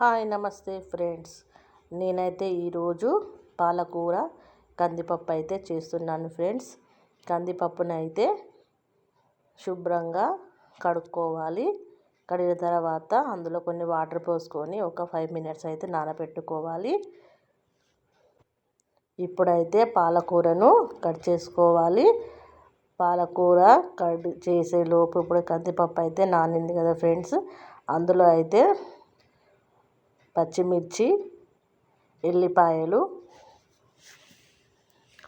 Hi నమస్తే friends. నేనైతే ఈరోజు పాలకూర కందిపప్పు అయితే చేస్తున్నాను ఫ్రెండ్స్. కందిపప్పునైతే శుభ్రంగా కడుక్కోవాలి. కడిగిన తర్వాత అందులో కొన్ని వాటర్ పోసుకొని ఒక 5 మినిట్స్ అయితే నానబెట్టుకోవాలి. ఇప్పుడైతే పాలకూరను కట్ చేసుకోవాలి. పాలకూర కట్ చేసేలోపు ఇప్పుడు కందిపప్పు అయితే నానింది కదా ఫ్రెండ్స్. అందులో అయితే పచ్చిమిర్చి, ఎల్లిపాయలు,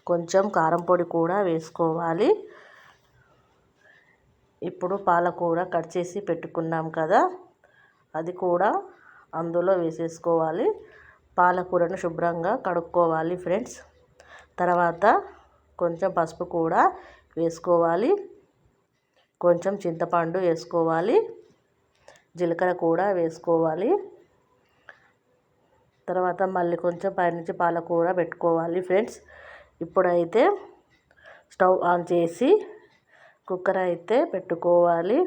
కొంచెం కారం పొడి కూడా వేసుకోవాలి. ఇప్పుడు పాలకూర కట్ చేసి పెట్టుకున్నాం కదా, అది కూడా అందులో వేసేసుకోవాలి. పాలకూరను శుభ్రంగా కడుక్కోవాలి ఫ్రెండ్స్. తర్వాత కొంచెం పసుపు కూడా వేసుకోవాలి. కొంచెం చింతపండు వేసుకోవాలి. జీలకర్ర కూడా వేసుకోవాలి. తర్వాత మళ్ళీ కొంచెం పైనుంచి పాలకూర పెట్టుకోవాలి ఫ్రెండ్స్. ఇప్పుడైతే స్టవ్ ఆన్ చేసి కుక్కర్ అయితే పెట్టుకోవాలి.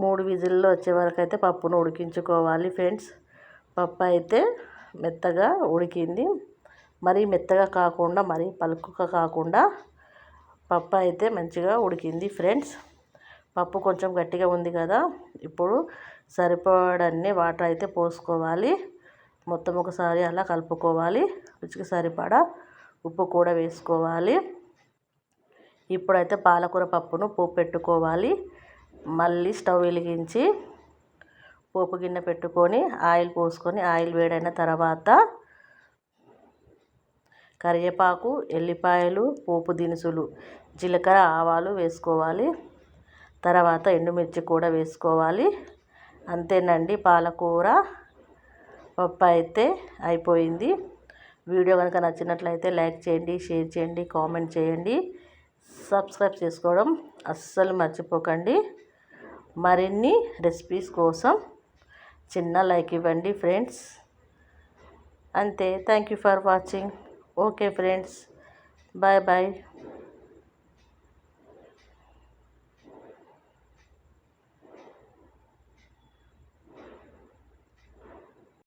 3 విజిల్లో వచ్చే వరకు అయితే పప్పును ఉడికించుకోవాలి ఫ్రెండ్స్. పప్పు అయితే మెత్తగా ఉడికింది. మరీ మెత్తగా కాకుండా మరీ పలుకుగా కాకుండా పప్పు అయితే మంచిగా ఉడికింది ఫ్రెండ్స్. పప్పు కొంచెం గట్టిగా ఉంది కదా, ఇప్పుడు సరిపడన్ని వాటర్ అయితే పోసుకోవాలి. మొత్తం ఒకసారి అలా కలుపుకోవాలి. రుచికి సరిపడా ఉప్పు కూడా వేసుకోవాలి. ఇప్పుడైతే పాలకూర పప్పును పోపు పెట్టుకోవాలి. మళ్ళీ స్టవ్ వెలిగించి పోపు గిన్నె పెట్టుకొని ఆయిల్ పోసుకొని ఆయిల్ వేడైన తర్వాత కరివేపాకు, ఎల్లిపాయలు, పోపు దినుసులు, జీలకర్ర, ఆవాలు వేసుకోవాలి. తర్వాత ఎండుమిర్చి కూడా వేసుకోవాలి. అంతేనండి, పాలకూర పప్పు అయితే అయిపోయింది. వీడియో కనుక నచ్చినట్లయితే లైక్ చేయండి, షేర్ చేయండి, కామెంట్ చేయండి. సబ్స్క్రైబ్ చేసుకోవడం అస్సలు మర్చిపోకండి. మరిన్ని రెసిపీస్ కోసం చిన్న లైక్ ఇవ్వండి ఫ్రెండ్స్. అంతే. Thank you for watching. Okay friends, bye bye.